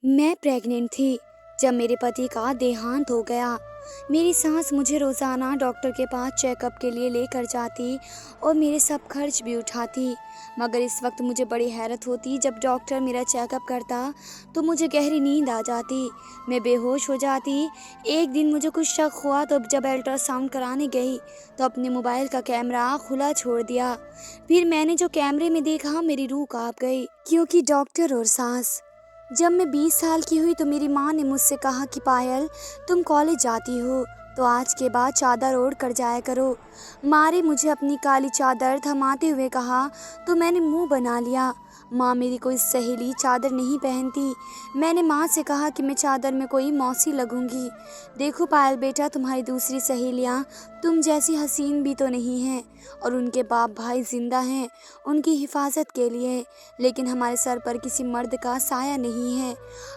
मैं प्रेग्नेंट थी जब मेरे पति का देहांत हो गया। मेरी सास मुझे रोज़ाना डॉक्टर के पास चेकअप के लिए लेकर जाती और मेरे सब खर्च भी उठाती। मगर इस वक्त मुझे बड़ी हैरत होती, जब डॉक्टर मेरा चेकअप करता तो मुझे गहरी नींद आ जाती, मैं बेहोश हो जाती। एक दिन मुझे कुछ शक हुआ तो जब अल्ट्रासाउंड कराने गई तो अपने मोबाइल का कैमरा खुला छोड़ दिया। फिर मैंने जो कैमरे में देखा, मेरी रूह कांप गई, क्योंकि डॉक्टर और सास। जब मैं 20 साल की हुई तो मेरी माँ ने मुझसे कहा कि पायल, तुम कॉलेज जाती हो तो आज के बाद चादर ओढ़ कर जाया करो। माँ ने मुझे अपनी काली चादर थमाते हुए कहा तो मैंने मुंह बना लिया। माँ मेरी कोई सहेली चादर नहीं पहनती। मैंने माँ से कहा कि मैं चादर में कोई मौसी लगूंगी। देखो पायल बेटा, तुम्हारी दूसरी सहेलियाँ तुम जैसी हसीन भी तो नहीं हैं और उनके बाप भाई जिंदा हैं उनकी हिफाजत के लिए, लेकिन हमारे सर पर किसी मर्द का साया नहीं है।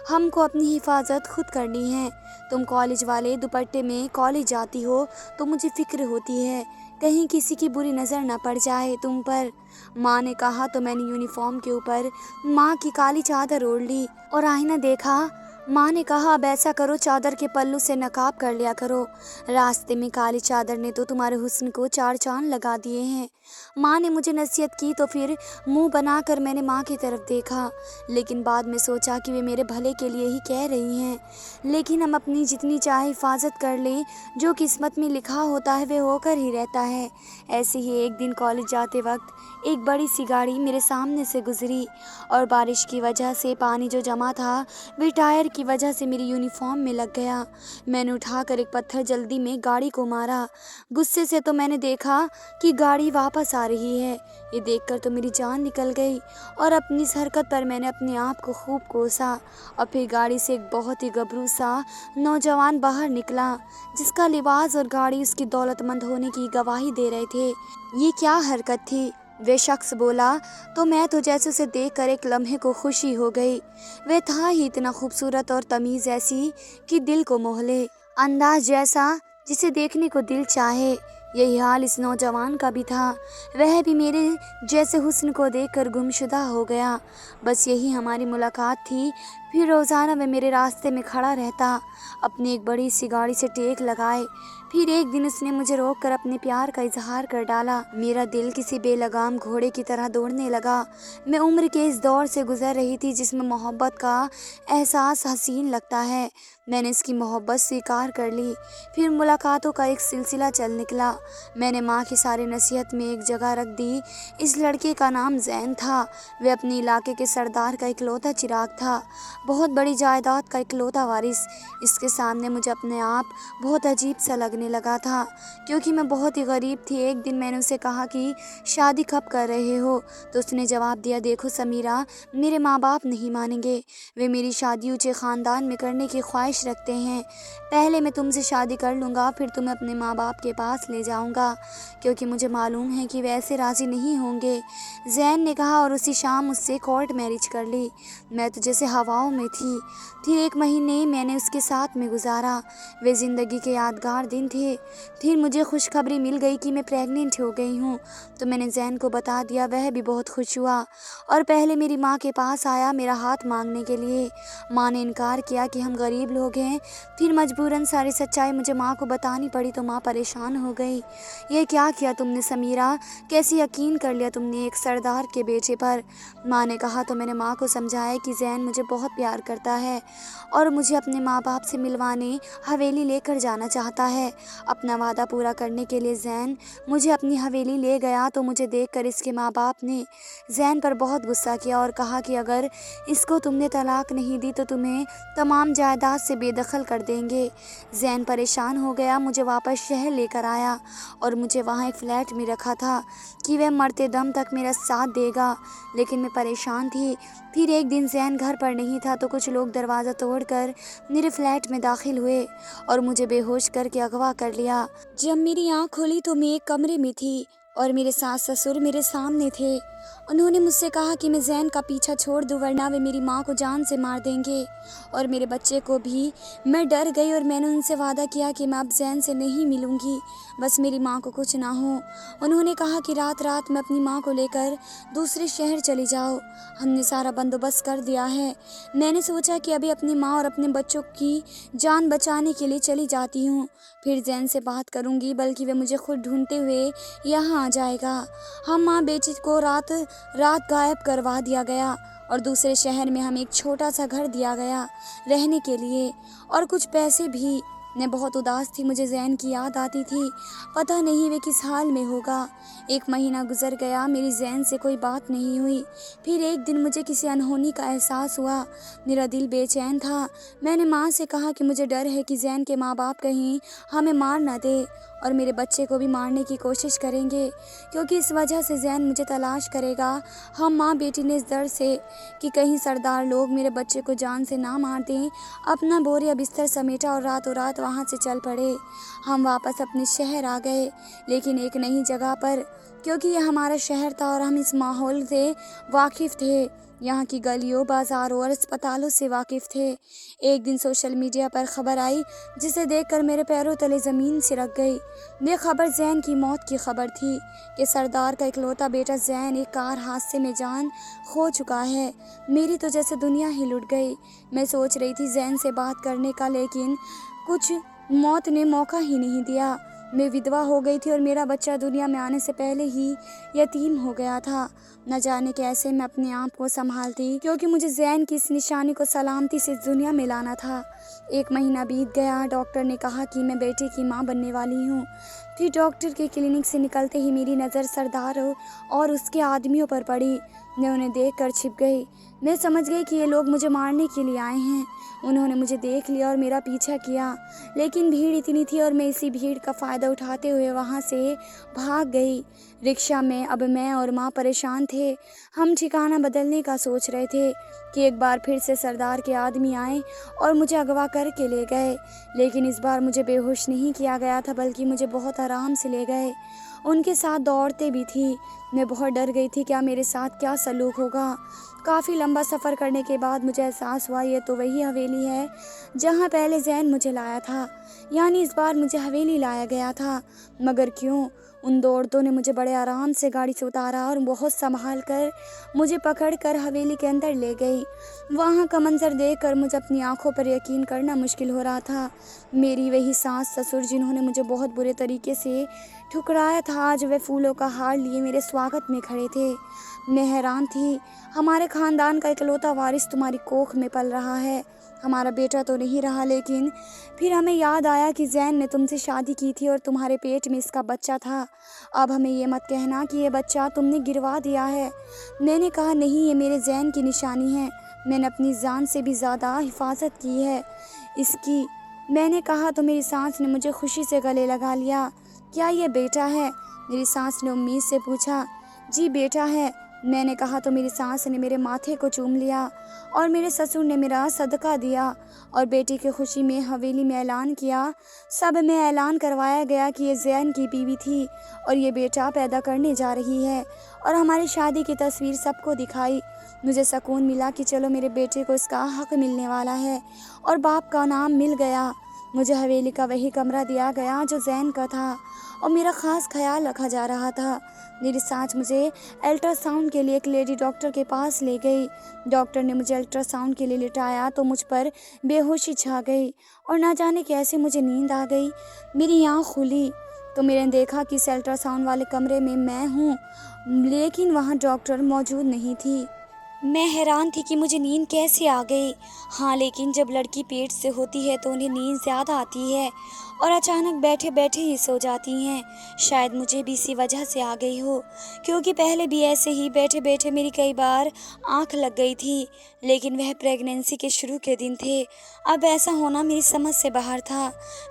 हमको अपनी हिफाजत खुद करनी है। तुम कॉलेज वाले दुपट्टे में कॉलेज जाती हो तो मुझे फिक्र होती है कहीं किसी की बुरी नज़र न पड़ जाए तुम पर। माँ ने कहा तो मैंने यूनिफॉर्म के ऊपर माँ की काली चादर ओढ़ ली और आईना देखा। माँ ने कहा अब ऐसा करो, चादर के पल्लू से नकाब कर लिया करो। रास्ते में काली चादर ने तो तुम्हारे हुस्न को चार चांद लगा दिए हैं। माँ ने मुझे नसीहत की तो फिर मुंह बनाकर मैंने माँ की तरफ देखा, लेकिन बाद में सोचा कि वे मेरे भले के लिए ही कह रही हैं। लेकिन हम अपनी जितनी चाहे हिफाजत कर लें, जो किस्मत में लिखा होता है वे होकर ही रहता है। ऐसे ही एक दिन कॉलेज जाते वक्त एक बड़ी सी गाड़ी मेरे सामने से गुजरी और बारिश की वजह से पानी जो जमा था वे टायर की वजह से मेरी यूनिफॉर्म में लग गया। मैंने उठाकर एक पत्थर जल्दी में गाड़ी को मारा। गुस्से से तो मैंने देखा कि गाड़ी वापस आ रही है। ये देखकर तो मेरी जान निकल गई और अपनी इस हरकत पर मैंने अपने आप को खूब कोसा। और फिर गाड़ी से एक बहुत ही गबरू सा नौजवान बाहर निकला, जिसका लिबास और गाड़ी उसकी दौलतमंद होने की गवाही दे रहे थे। ये क्या हरकत थी? वे शख्स बोला तो मैं तो जैसे उसे देखकर एक लम्हे को खुशी हो गई। वह था ही इतना खूबसूरत और तमीज़ ऐसी कि दिल को मोह ले, अंदाज जैसा जिसे देखने को दिल चाहे। यही हाल इस नौजवान का भी था। वह भी मेरे जैसे हुस्न को देखकर गुमशुदा हो गया। बस यही हमारी मुलाकात थी। फिर रोज़ाना वह मेरे रास्ते में खड़ा रहता, अपनी एक बड़ी सी गाड़ी से टेक लगाए। फिर एक दिन उसने मुझे रोककर अपने प्यार का इजहार कर डाला। मेरा दिल किसी बेलगाम घोड़े की तरह दौड़ने लगा। मैं उम्र के इस दौर से गुजर रही थी जिसमें मोहब्बत का एहसास हसीन लगता है। मैंने इसकी मोहब्बत स्वीकार कर ली। फिर मुलाकातों का एक सिलसिला चल निकला। मैंने माँ की सारी नसीहत में एक जगह रख दी। इस लड़के का नाम जैन था। वह अपने इलाके के सरदार का इकलौता चिराग था, बहुत बड़ी जायदाद का इकलौता वारिस। इसके सामने मुझे अपने आप बहुत अजीब सा लगने लगा था, क्योंकि मैं बहुत ही गरीब थी। एक दिन मैंने उसे कहा कि शादी कब कर रहे हो, तो उसने जवाब दिया, देखो समीरा, मेरे माँ बाप नहीं मानेंगे। वे मेरी शादी ऊंचे ख़ानदान में करने की ख्वाहिश रखते हैं। पहले मैं तुमसे शादी कर लूँगा, फिर तुम्हें अपने माँ बाप के पास ले जाऊँगा, क्योंकि मुझे मालूम है कि वे ऐसे राज़ी नहीं होंगे। जैन ने कहा और उसी शाम उससे कोर्ट मैरिज कर ली। मैं तो जैसे हवाओं में थी। फिर 1 महीने मैंने उसके साथ में गुजारा। वे ज़िंदगी के यादगार दिन थे। फिर मुझे खुशखबरी मिल गई कि मैं प्रेग्नेंट हो गई हूँ, तो मैंने जैन को बता दिया। वह भी बहुत खुश हुआ और पहले मेरी माँ के पास आया मेरा हाथ मांगने के लिए। माँ ने इनकार किया कि हम गरीब लोग हैं। फिर मजबूरन सारी सच्चाई मुझे माँ को बतानी पड़ी तो माँ परेशान हो गई। ये क्या किया तुमने समीरा, कैसे यकीन कर लिया तुमने एक सरदार के बेटे पर? माँ ने कहा तो मैंने माँ को समझाया कि जैन मुझे बहुत प्यार करता है और मुझे अपने माँ बाप से मिलवाने हवेली लेकर जाना चाहता है। अपना वादा पूरा करने के लिए जैन मुझे अपनी हवेली ले गया तो मुझे देखकर इसके माँ बाप ने जैन पर बहुत गुस्सा किया और कहा कि अगर इसको तुमने तलाक नहीं दी तो तुम्हें तमाम जायदाद से बेदखल कर देंगे। जैन परेशान हो गया, मुझे वापस शहर लेकर आया और मुझे वहाँ एक फ्लैट में रखा था कि वह मरते दम तक मेरा साथ देगा, लेकिन मैं परेशान थी। फिर एक दिन जैन घर पर नहीं था तो कुछ लोग दरवाज़ा तोड़कर मेरे फ्लैट में दाखिल हुए और मुझे बेहोश करके अगवा कर लिया। जब मेरी आँख खुली तो मैं एक कमरे में थी और मेरे सास ससुर मेरे सामने थे। उन्होंने मुझसे कहा कि मैं ज़ैन का पीछा छोड़ दूँ वरना वे मेरी माँ को जान से मार देंगे और मेरे बच्चे को भी। मैं डर गई और मैंने उनसे वादा किया कि मैं अब ज़ैन से नहीं मिलूँगी, बस मेरी माँ को कुछ ना हो। उन्होंने कहा कि रात रात में अपनी माँ को लेकर दूसरे शहर चली जाओ, हमने सारा बंदोबस्त कर दिया है। मैंने सोचा कि अभी अपनी माँ और अपने बच्चों की जान बचाने के लिए चली जाती हूँ, फिर ज़ैन से बात करूँगी, बल्कि वे मुझे खुद ढूंढते हुए यहाँ आ जाएगा। हम माँ बेटी को रात रात गायब करवा दिया गया और दूसरे शहर में हमें एक छोटा सा घर दिया गया रहने के लिए और कुछ पैसे भी। मैं बहुत उदास थी, मुझे ज़ैन की याद आती थी, पता नहीं वे किस हाल में होगा। 1 महीना गुजर गया, मेरी ज़ैन से कोई बात नहीं हुई। फिर एक दिन मुझे किसी अनहोनी का एहसास हुआ, मेरा दिल बेचैन था। मैंने माँ से कहा कि मुझे डर है कि ज़ैन के माँ बाप कहीं हमें मार न दे और मेरे बच्चे को भी मारने की कोशिश करेंगे, क्योंकि इस वजह से ज़ैन मुझे तलाश करेगा। हम माँ बेटी ने इस डर से कि कहीं सरदार लोग मेरे बच्चे को जान से ना मार दें, अपना बोरिया बिस्तर समेटा और रातों रात वहाँ से चल पड़े। हम वापस अपने शहर आ गए, लेकिन एक नई जगह पर, क्योंकि यह हमारा शहर था और हम इस माहौल से वाकिफ़ थे, यहाँ की गलियों, बाज़ारों और अस्पतालों से वाकिफ़ थे। एक दिन सोशल मीडिया पर खबर आई जिसे देखकर मेरे पैरों तले ज़मीन सिरक गई। ये खबर ज़ैन की मौत की खबर थी कि सरदार का इकलौता बेटा ज़ैन एक कार हादसे में जान खो चुका है। मेरी तो जैसे दुनिया ही लुट गई। मैं सोच रही थी ज़ैन से बात करने का, लेकिन कुछ मौत ने मौका ही नहीं दिया। मैं विधवा हो गई थी और मेरा बच्चा दुनिया में आने से पहले ही यतीम हो गया था। न जाने कैसे मैं अपने आप को संभालती, क्योंकि मुझे ज़ैन की इस निशानी को सलामती से इस दुनिया में लाना था। 1 महीना बीत गया। डॉक्टर ने कहा कि मैं बेटे की माँ बनने वाली हूँ। फिर डॉक्टर के क्लिनिक से निकलते ही मेरी नज़र सरदार और उसके आदमियों पर पड़ी। मैं उन्हें देखकर छिप गई। मैं समझ गई कि ये लोग मुझे मारने के लिए आए हैं। उन्होंने मुझे देख लिया और मेरा पीछा किया, लेकिन भीड़ इतनी थी और मैं इसी भीड़ का फ़ायदा उठाते हुए वहाँ से भाग गई। रिक्शा में अब मैं और माँ परेशान थे। हम ठिकाना बदलने का सोच रहे थे कि एक बार फिर से सरदार के आदमी आए और मुझे अगवा करके ले गए, लेकिन इस बार मुझे बेहोश नहीं किया गया था, बल्कि मुझे बहुत आराम से ले गए। उनके साथ 2 औरतें भी थी। मैं बहुत डर गई थी, क्या मेरे साथ क्या सलूक होगा। काफ़ी लंबा सफ़र करने के बाद मुझे एहसास हुआ ये तो वही हवेली है जहाँ पहले ज़ैन मुझे लाया था, यानी इस बार मुझे हवेली लाया गया था। मगर क्यों? उन 2 औरतों ने मुझे बड़े आराम से गाड़ी से उतारा और बहुत संभाल कर मुझे पकड़ कर हवेली के अंदर ले गई। वहाँ का मंजर देखकर मुझे अपनी आंखों पर यकीन करना मुश्किल हो रहा था। मेरी वही सास ससुर जिन्होंने मुझे बहुत बुरे तरीके से ठुकराया था, आज वे फूलों का हार लिए मेरे स्वागत में खड़े थे। मैं हैरान थी। हमारे खानदान का इकलौता वारिस तुम्हारी कोख में पल रहा है। हमारा बेटा तो नहीं रहा, लेकिन फिर हमें याद आया कि ज़ैन ने तुमसे शादी की थी और तुम्हारे पेट में इसका बच्चा था। अब हमें ये मत कहना कि ये बच्चा तुमने गिरवा दिया है। मैंने कहा नहीं, ये मेरे ज़ैन की निशानी है। मैंने अपनी जान से भी ज़्यादा हिफाजत की है इसकी। मैंने कहा तो मेरी सास ने मुझे खुशी से गले लगा लिया। क्या ये बेटा है? मेरी सास ने उम्मीद से पूछा। जी बेटा है, मैंने कहा तो मेरी सास ने मेरे माथे को चूम लिया और मेरे ससुर ने मेरा सदका दिया और बेटी की खुशी में हवेली में ऐलान किया। सब में ऐलान करवाया गया कि ये ज़ैन की बीवी थी और ये बेटा पैदा करने जा रही है, और हमारी शादी की तस्वीर सबको दिखाई। मुझे सुकून मिला कि चलो मेरे बेटे को इसका हक मिलने वाला है और बाप का नाम मिल गया। मुझे हवेली का वही कमरा दिया गया जो ज़ैन का था और मेरा ख़ास ख्याल रखा जा रहा था। मेरी सास मुझे अल्ट्रासाउंड के लिए एक लेडी डॉक्टर के पास ले गई। डॉक्टर ने मुझे अल्ट्रासाउंड के लिए लिटाया तो मुझ पर बेहोशी छा गई और ना जाने कैसे मुझे नींद आ गई। मेरी आँख खुली तो मैंने देखा कि इस अल्ट्रासाउंड वाले कमरे में मैं हूँ, लेकिन वहाँ डॉक्टर मौजूद नहीं थी। मैं हैरान थी कि मुझे नींद कैसे आ गई। हाँ, लेकिन जब लड़की पेट से होती है तो उन्हें नींद ज़्यादा आती है और अचानक बैठे बैठे ही सो जाती हैं। शायद मुझे भी इसी वजह से आ गई हो, क्योंकि पहले भी ऐसे ही बैठे बैठे मेरी कई बार आँख लग गई थी, लेकिन वह प्रेगनेंसी के शुरू के दिन थे। अब ऐसा होना मेरी समझ से बाहर था।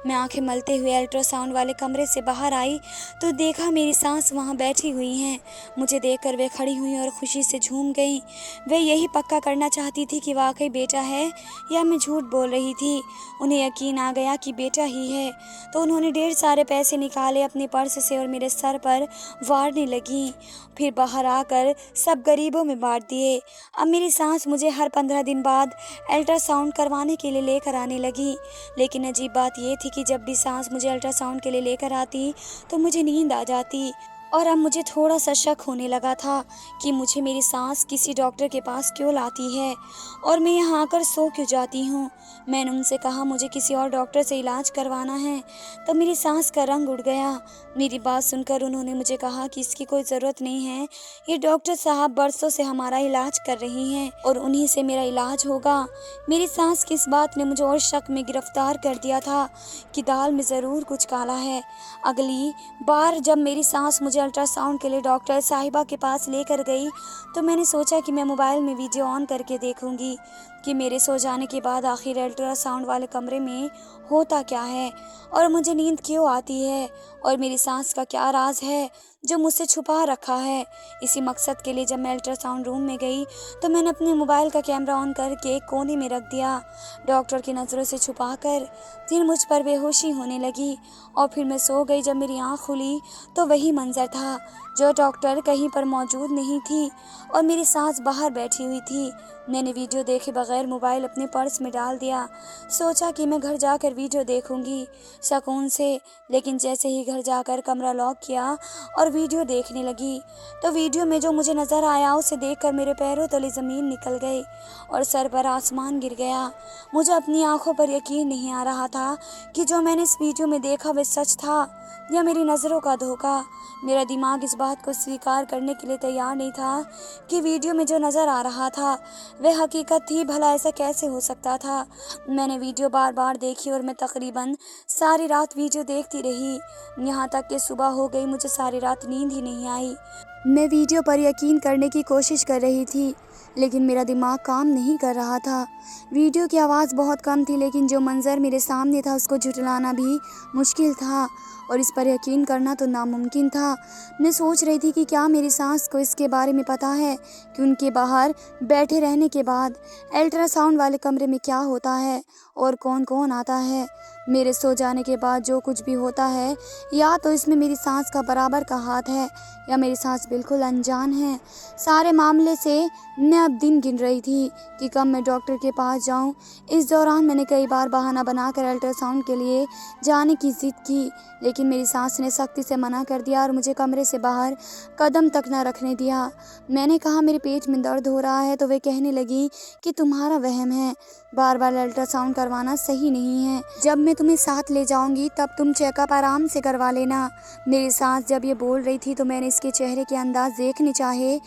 मैं आंखें मलते हुए अल्ट्रासाउंड वाले कमरे से बाहर आई तो देखा मेरी सास वहाँ बैठी हुई हैं। मुझे देखकर वे खड़ी हुई और खुशी से झूम गईं। वे यही पक्का करना चाहती थी कि वाकई बेटा है या मैं झूठ बोल रही थी। उन्हें यकीन आ गया कि बेटा ही है तो उन्होंने ढेर सारे पैसे निकाले अपने पर्स से और मेरे सर पर वारने लगी। फिर बाहर आकर सब गरीबों में बांट दिए। अब मेरी सास मुझे हर 15 दिन बाद अल्ट्रासाउंड करवाने के लिए लेकर आने लगी। लेकिन अजीब बात ये थी कि जब भी सास मुझे अल्ट्रासाउंड के लिए लेकर आती तो मुझे नींद आ जाती। और अब मुझे थोड़ा सा शक होने लगा था कि मुझे मेरी सास किसी डॉक्टर के पास क्यों लाती है और मैं यहाँ आकर सो क्यों जाती हूँ। मैंने उनसे कहा मुझे किसी और डॉक्टर से इलाज करवाना है। तब मेरी सास का रंग उड़ गया। मेरी बात सुनकर उन्होंने मुझे कहा कि इसकी कोई ज़रूरत नहीं है, ये डॉक्टर साहब बरसों से हमारा इलाज कर रही हैं और उन्हीं से मेरा इलाज होगा। मेरी सास की इस बात ने मुझे और शक में गिरफ्तार कर दिया था कि दाल में ज़रूर कुछ काला है। अगली बार जब मेरी सास मुझे अल्ट्रासाउंड के लिए डॉक्टर साहिबा के पास लेकर गई तो मैंने सोचा कि मैं मोबाइल में वीडियो ऑन करके देखूंगी कि मेरे सो जाने के बाद आखिर अल्ट्रासाउंड वाले कमरे में होता क्या है और मुझे नींद क्यों आती है और मेरी सास का क्या राज है जो मुझसे छुपा रखा है। इसी मकसद के लिए जब मैं अल्ट्रासाउंड रूम में गई तो मैंने अपने मोबाइल का कैमरा ऑन करके कोने में रख दिया। डॉक्टर की नज़रों से छुपाकर फिर मुझ पर बेहोशी होने लगी और फिर मैं सो गई। जब मेरी आँख खुली तो वही मंजर था, जो डॉक्टर कहीं पर मौजूद नहीं थी और मेरी सास बाहर बैठी हुई थी। मैंने वीडियो देखे बगैर मोबाइल अपने पर्स में डाल दिया। सोचा कि मैं घर जाकर वीडियो देखूंगी सुकून से, लेकिन जैसे ही घर जाकर कमरा लॉक किया और वीडियो देखने लगी तो वीडियो में जो मुझे नज़र आया उसे देखकर मेरे पैरों तले ज़मीन निकल गई और सर पर आसमान गिर गया। मुझे अपनी आंखों पर यकीन नहीं आ रहा था कि जो मैंने इस वीडियो में देखा वह सच था या मेरी नज़रों का धोखा। मेरा दिमाग इस बात को स्वीकार करने के लिए तैयार नहीं था कि वीडियो में जो नज़र आ रहा था वह हकीकत थी। भला ऐसा कैसे हो सकता था। मैंने वीडियो बार बार देखी और मैं तकरीबन सारी रात वीडियो देखती रही, यहाँ तक कि सुबह हो गई। मुझे सारी रात नींद ही नहीं आई। मैं वीडियो पर यकीन करने की कोशिश कर रही थी लेकिन मेरा दिमाग काम नहीं कर रहा था। वीडियो की आवाज़ बहुत कम थी लेकिन जो मंज़र मेरे सामने था उसको झुठलाना भी मुश्किल था और इस पर यकीन करना तो नामुमकिन था। मैं सोच रही थी कि क्या मेरी सास को इसके बारे में पता है कि उनके बाहर बैठे रहने के बाद अल्ट्रासाउंड वाले कमरे में क्या होता है और कौन कौन आता है। मेरे सो जाने के बाद जो कुछ भी होता है या तो इसमें मेरी सास का बराबर का हाथ है या मेरी सास बिल्कुल अनजान है। सारे मामले से मैं अब दिन गिन रही थी कि कब मैं डॉक्टर के पास जाऊं। इस दौरान मैंने कई बार बहाना बनाकर अल्ट्रासाउंड के लिए जाने की ज़िद की लेकिन मेरी सास ने सख्ती से मना कर दिया और मुझे कमरे से बाहर कदम तक न रखने दिया। मैंने कहा मेरे पेट में दर्द हो रहा है तो वे कहने लगी कि तुम्हारा वहम है, बार बार अल्ट्रासाउंड करवाना सही नहीं है। जब मैं तुम्हें साथ ले जाऊंगी तब तुम चेकअप आराम से करवा लेना। मेरी सास जब ये बोल रही थी तो मैंने इसके चेहरे के अंदाज देखने चाहे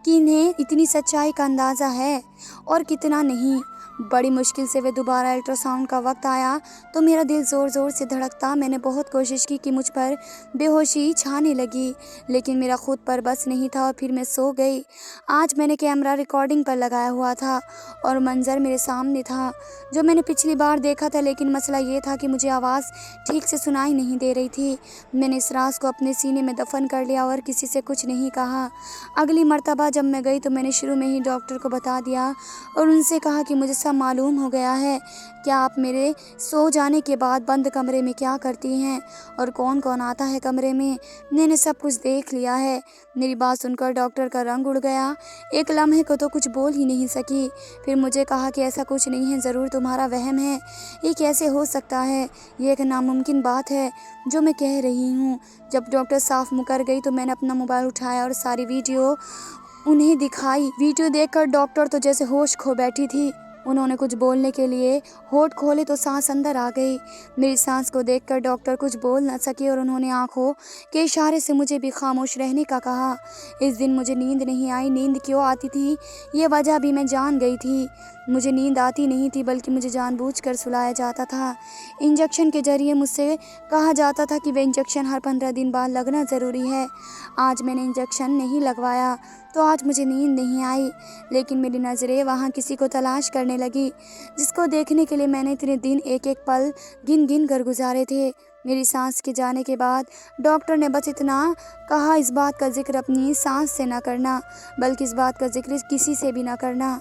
कि इन्हें इतनी सच्चाई का अंदाज़ा है और कितना नहीं। बड़ी मुश्किल से वे दोबारा अल्ट्रासाउंड का वक्त आया तो मेरा दिल ज़ोर ज़ोर से धड़कता। मैंने बहुत कोशिश की कि मुझ पर बेहोशी छाने लगी लेकिन मेरा खुद पर बस नहीं था और फिर मैं सो गई। आज मैंने कैमरा रिकॉर्डिंग पर लगाया हुआ था और मंजर मेरे सामने था जो मैंने पिछली बार देखा था, लेकिन मसला ये था कि मुझे आवाज़ ठीक से सुनाई नहीं दे रही थी। मैंने इस राज को अपने सीने में दफन कर लिया और किसी से कुछ नहीं कहा। अगली मर्तबा जब मैं गई तो मैंने शुरू में ही डॉक्टर को बता दिया और उनसे कहा कि मुझे सब मालूम हो गया है। क्या आप मेरे सो जाने के बाद बंद कमरे में क्या करती हैं और कौन कौन आता है कमरे में? मैंने सब कुछ देख लिया है। मेरी बात सुनकर डॉक्टर का रंग उड़ गया। एक लम्हे को तो कुछ बोल ही नहीं सकी। फिर मुझे कहा कि ऐसा कुछ नहीं है, ज़रूर तुम्हारा वहम है। ये कैसे हो सकता है? ये एक नामुमकिन बात है जो मैं कह रही हूँ। जब डॉक्टर साफ मुकर गई तो मैंने अपना मोबाइल उठाया और सारी वीडियो उन्हें दिखाई। वीडियो देखकर डॉक्टर तो जैसे होश खो बैठी थी। उन्होंने कुछ बोलने के लिए होठ खोले तो सांस अंदर आ गई। मेरी सांस को देखकर डॉक्टर कुछ बोल न सके और उन्होंने आंखों के इशारे से मुझे भी खामोश रहने का कहा। इस दिन मुझे नींद नहीं आई। नींद क्यों आती थी ये वजह भी मैं जान गई थी। मुझे नींद आती नहीं थी बल्कि मुझे जानबूझकर सुलाया जाता था। इंजेक्शन के जरिए मुझसे कहा जाता था कि वे इंजेक्शन हर 15 दिन बाद लगना ज़रूरी है। आज मैंने इंजेक्शन नहीं लगवाया तो आज मुझे नींद नहीं आई, लेकिन मेरी नज़रें वहाँ किसी को तलाश करने लगी जिसको देखने के लिए मैंने इतने दिन एक एक पल गिन गिन कर गुजारे थे। मेरी सांस के जाने के बाद डॉक्टर ने बस इतना कहा, इस बात का जिक्र अपनी सांस से ना करना, बल्कि इस बात का जिक्र किसी से भी ना करना।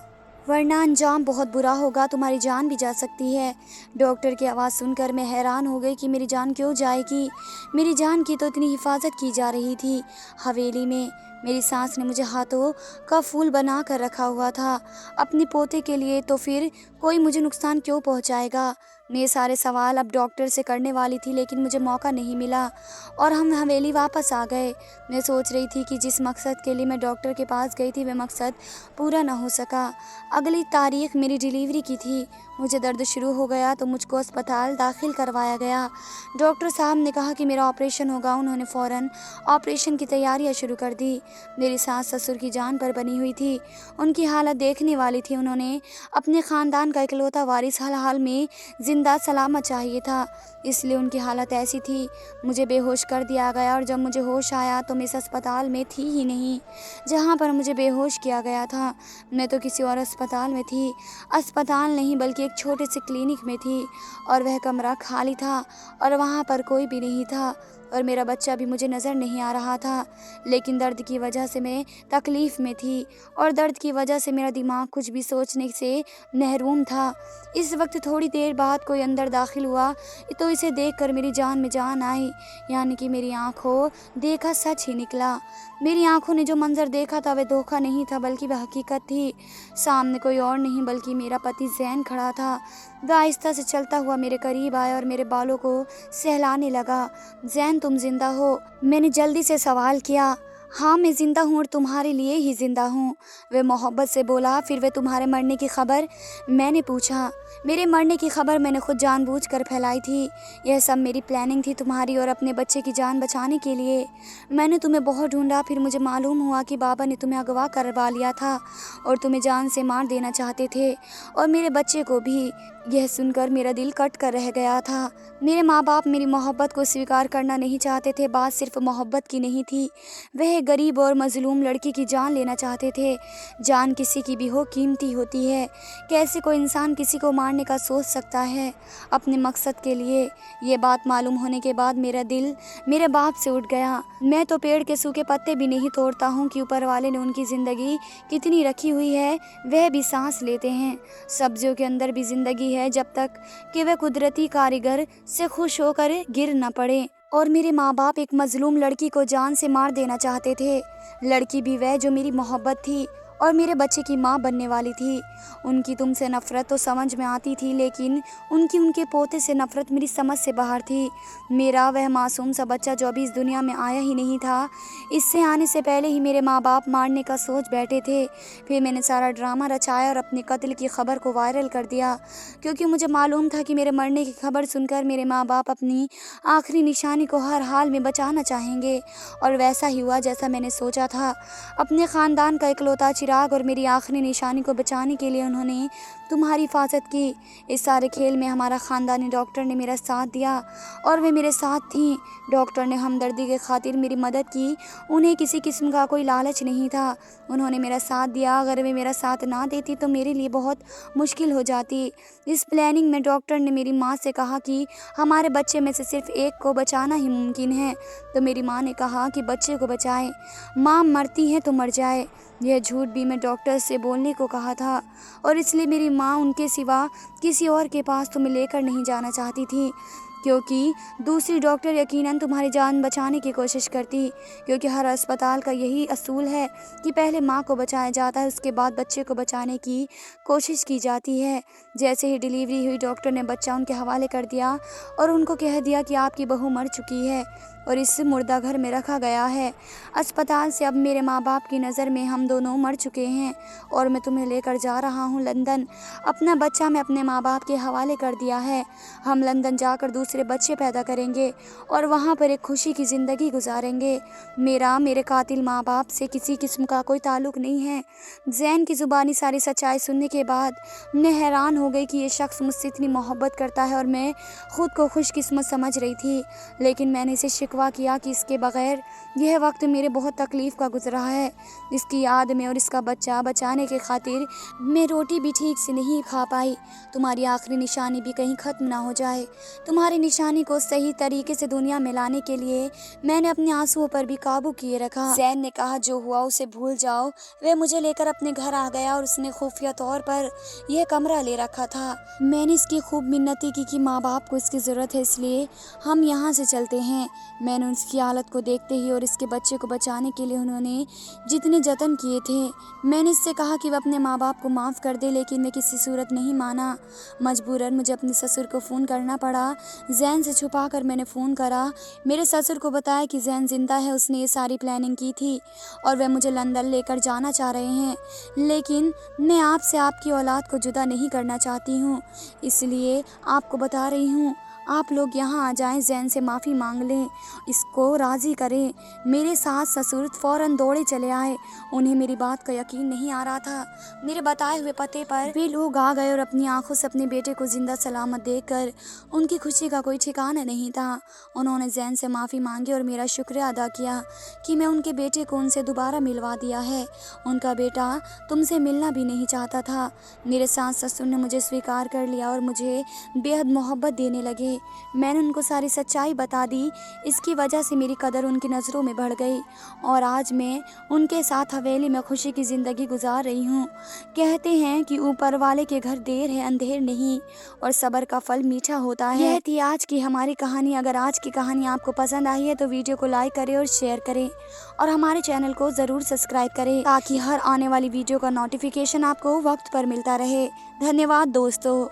ورنہ انجام بہت برا ہوگا، تمہاری جان بھی جا سکتی ہے۔ ڈاکٹر کی آواز سن کر میں حیران ہو گئی کہ میری جان کیوں جائے گی؟ میری جان کی تو اتنی حفاظت کی جا رہی تھی۔ حویلی میں میری ساس نے مجھے ہاتھوں کا پھول بنا کر رکھا ہوا تھا اپنے پوتے کے لیے، تو پھر کوئی مجھے نقصان کیوں پہنچائے گا؟ میں یہ سارے سوال اب ڈاکٹر سے کرنے والی تھی، لیکن مجھے موقع نہیں ملا اور ہم حویلی واپس آ گئے۔ میں سوچ رہی تھی کہ جس مقصد کے لیے میں ڈاکٹر کے پاس گئی تھی وہ مقصد پورا نہ ہو سکا۔ اگلی تاریخ میری ڈیلیوری کی تھی۔ مجھے درد شروع ہو گیا تو مجھ کو اسپتال داخل کروایا گیا۔ ڈاکٹر صاحب نے کہا کہ میرا آپریشن ہوگا۔ انہوں نے فوراً آپریشن کی تیاریاں شروع کر دی۔ میری ساس سسر کی جان پر بنی ہوئی تھی، ان کی حالت دیکھنے والی تھی۔ انہوں نے اپنے خاندان کا اکلوتا وارث حال میں زندہ سلامت چاہیے تھا، اس لیے ان کی حالت ایسی تھی۔ مجھے بے ہوش کر دیا گیا اور جب مجھے ہوش آیا تو میں اس اسپتال میں تھی ہی نہیں جہاں پر مجھے بے ہوش کیا گیا تھا۔ میں تو کسی اور اسپتال میں تھی، اسپتال نہیں بلکہ ایک چھوٹے سے کلینک میں تھی، اور وہ کمرہ خالی تھا اور وہاں پر کوئی بھی نہیں تھا، اور میرا بچہ بھی مجھے نظر نہیں آ رہا تھا۔ لیکن درد کی وجہ سے میں تکلیف میں تھی، اور درد کی وجہ سے میرا دماغ کچھ بھی سوچنے سے محروم تھا۔ اس وقت تھوڑی دیر بعد کوئی اندر داخل ہوا تو اسے دیکھ کر میری جان میں جان آئی، یعنی کہ میری آنکھوں دیکھا سچ ہی نکلا۔ میری آنکھوں نے جو منظر دیکھا تھا وہ دھوکہ نہیں تھا بلکہ وہ حقیقت تھی۔ سامنے کوئی اور نہیں بلکہ میرا پتی زین کھڑا تھا۔ وہ آہستہ سے چلتا ہوا میرے قریب آیا اور میرے بالوں کو سہلانے لگا۔ زین، تم زندہ ہو؟ میں نے جلدی سے سوال کیا۔ ہاں میں زندہ ہوں اور تمہارے لیے ہی زندہ ہوں، وہ محبت سے بولا۔ پھر وہ تمہارے مرنے کی خبر؟ میں نے پوچھا۔ میرے مرنے کی خبر میں نے خود جان بوجھ کر پھیلائی تھی، یہ سب میری پلاننگ تھی تمہاری اور اپنے بچے کی جان بچانے کے لیے۔ میں نے تمہیں بہت ڈھونڈا، پھر مجھے معلوم ہوا کہ بابا نے تمہیں اغوا کروا لیا تھا اور تمہیں جان سے مار دینا چاہتے تھے، اور میرے بچے کو بھی۔ یہ سن کر میرا دل کٹ کر رہ گیا تھا۔ میرے ماں باپ میری محبت کو سویکار کرنا نہیں چاہتے تھے۔ بات صرف محبت کی نہیں تھی، وہ ایک غریب اور مظلوم لڑکی کی جان لینا چاہتے تھے۔ جان کسی کی بھی ہو قیمتی ہوتی ہے، کیسے کوئی انسان کسی کو مارنے کا سوچ سکتا ہے اپنے مقصد کے لیے؟ یہ بات معلوم ہونے کے بعد میرا دل میرے باپ سے اٹھ گیا۔ میں تو پیڑ کے سوکھے پتے بھی نہیں توڑتا ہوں کہ اوپر والے نے ان کی زندگی کتنی رکھی ہوئی ہے، وہ بھی سانس لیتے ہیں۔ سبزیوں کے اندر بھی زندگی ہے جب تک کہ وہ قدرتی کاریگر سے خوش ہو کر گر نہ پڑے۔ اور میرے ماں باپ ایک مظلوم لڑکی کو جان سے مار دینا چاہتے تھے، لڑکی بھی وہ جو میری محبت تھی اور میرے بچے کی ماں بننے والی تھی۔ ان کی تم سے نفرت تو سمجھ میں آتی تھی، لیکن ان کے پوتے سے نفرت میری سمجھ سے باہر تھی۔ میرا وہ معصوم سا بچہ جو ابھی اس دنیا میں آیا ہی نہیں تھا، اس سے آنے سے پہلے ہی میرے ماں باپ مارنے کا سوچ بیٹھے تھے۔ پھر میں نے سارا ڈرامہ رچایا اور اپنے قتل کی خبر کو وائرل کر دیا، کیونکہ مجھے معلوم تھا کہ میرے مرنے کی خبر سن کر میرے ماں باپ اپنی آخری نشانی کو ہر حال میں بچانا چاہیں گے، اور ویسا ہی ہوا جیسا میں نے سوچا تھا۔ اپنے خاندان کا اکلوتا چراغ اور میری آخری نشانی کو بچانے کے لیے انہوں نے تمہاری حفاظت کی۔ اس سارے کھیل میں ہمارا خاندانی ڈاکٹر نے میرا ساتھ دیا اور وہ میرے ساتھ تھیں۔ ڈاکٹر نے ہمدردی کے خاطر میری مدد کی، انہیں کسی قسم کا کوئی لالچ نہیں تھا۔ انہوں نے میرا ساتھ دیا، اگر وہ میرا ساتھ نہ دیتی تو میرے لیے بہت مشکل ہو جاتی۔ اس پلاننگ میں ڈاکٹر نے میری ماں سے کہا کہ ہمارے بچے میں سے صرف ایک کو بچانا ہی ممکن ہے، تو میری ماں نے کہا کہ بچے کو بچائیں، ماں مرتی ہے تو مر جائے۔ یہ جھوٹ بھی میں ڈاکٹر سے بولنے کو کہا تھا، اور اس لیے میری ماں ان کے سوا کسی اور کے پاس تمہیں لے کر نہیں جانا چاہتی تھی، کیونکہ دوسری ڈاکٹر یقیناً تمہاری جان بچانے کی کوشش کرتی، کیونکہ ہر اسپتال کا یہی اصول ہے کہ پہلے ماں کو بچایا جاتا ہے، اس کے بعد بچے کو بچانے کی کوشش کی جاتی ہے۔ جیسے ہی ڈیلیوری ہوئی ڈاکٹر نے بچہ ان کے حوالے کر دیا اور ان کو کہہ دیا کہ آپ کی بہو مر چکی ہے اور اس مردہ گھر میں رکھا گیا ہے۔ اسپتال سے اب میرے ماں باپ کی نظر میں ہم دونوں مر چکے ہیں اور میں تمہیں لے کر جا رہا ہوں لندن۔ اپنا بچہ میں اپنے ماں باپ کے حوالے کر دیا ہے۔ ہم لندن جا کر دوسرے بچے پیدا کریں گے اور وہاں پر ایک خوشی کی زندگی گزاریں گے۔ میرے قاتل ماں باپ سے کسی قسم کا کوئی تعلق نہیں ہے۔ زین کی زبانی ساری سچائی سننے کے بعد میں حیران ہو گئی کہ یہ شخص مجھ سے اتنی محبت کرتا ہے، اور میں خود کو خوش قسمت سمجھ رہی تھی، لیکن میں نے اسے شکوہ شکوہ کیا کہ اس کے بغیر یہ وقت میرے بہت تکلیف کا گزرا ہے۔ اس کی یاد میں اور اس کا بچہ بچانے کی خاطر میں روٹی بھی ٹھیک سے نہیں کھا پائی۔ تمہاری آخری نشانی بھی کہیں ختم نہ ہو جائے۔ تمہاری نشانی کو صحیح طریقے سے دنیا میں لانے کے لیے میں نے اپنے آنسوؤں پر بھی قابو کیے رکھا۔ زین نے کہا جو ہوا اسے بھول جاؤ۔ وہ مجھے لے کر اپنے گھر آ گیا اور اس نے خفیہ طور پر یہ کمرہ لے رکھا تھا۔ میں نے اس کی خوب منتیں کی کہ ماں باپ کو اس کی ضرورت ہے، اس لیے ہم یہاں سے چلتے ہیں۔ میں نے اس کی حالت کو دیکھتے ہی اور اس کے بچے کو بچانے کے لیے انہوں نے جتنے جتن کیے تھے، میں نے اس سے کہا کہ وہ اپنے ماں باپ کو معاف کر دے، لیکن میں کسی صورت نہیں مانا۔ مجبوراً مجھے اپنے سسر کو فون کرنا پڑا۔ زین سے چھپا کر میں نے فون کرا، میرے سسر کو بتایا کہ زین زندہ ہے، اس نے یہ ساری پلاننگ کی تھی اور وہ مجھے لندن لے کر جانا چاہ رہے ہیں، لیکن میں آپ سے آپ کی اولاد کو جدا نہیں کرنا چاہتی ہوں، اس لیے آپ کو بتا رہی ہوں آپ لوگ یہاں آ جائیں، زین سے معافی مانگ لیں، اس کو راضی کریں۔ میرے ساس سسر فوراً دوڑے چلے آئے، انہیں میری بات کا یقین نہیں آ رہا تھا۔ میرے بتائے ہوئے پتے پر وہ لوگ آ گئے اور اپنی آنکھوں سے اپنے بیٹے کو زندہ سلامت دیکھ کر ان کی خوشی کا کوئی ٹھکانہ نہیں تھا۔ انہوں نے زین سے معافی مانگی اور میرا شکریہ ادا کیا کہ میں ان کے بیٹے کو ان سے دوبارہ ملوا دیا ہے۔ ان کا بیٹا تم سے ملنا بھی نہیں چاہتا تھا۔ میرے ساس سسر نے مجھے سویکار کر لیا اور مجھے بے حد محبت دینے لگے۔ میں نے ان کو ساری سچائی بتا دی، اس کی وجہ سے میری قدر ان کی نظروں میں بڑھ گئی اور آج میں ان کے ساتھ حویلی میں خوشی کی زندگی گزار رہی ہوں۔ کہتے ہیں کہ اوپر والے کے گھر دیر ہے اندھیر نہیں، اور صبر کا پھل میٹھا ہوتا ہے۔ یہ تھی آج کی ہماری کہانی۔ اگر آج کی کہانی آپ کو پسند آئی ہے تو ویڈیو کو لائک کریں اور شیئر کریں اور ہمارے چینل کو ضرور سبسکرائب کریں تاکہ ہر آنے والی ویڈیو کا نوٹیفیکیشن آپ کو وقت پر ملتا رہے۔ دھنیہ واد دوستو۔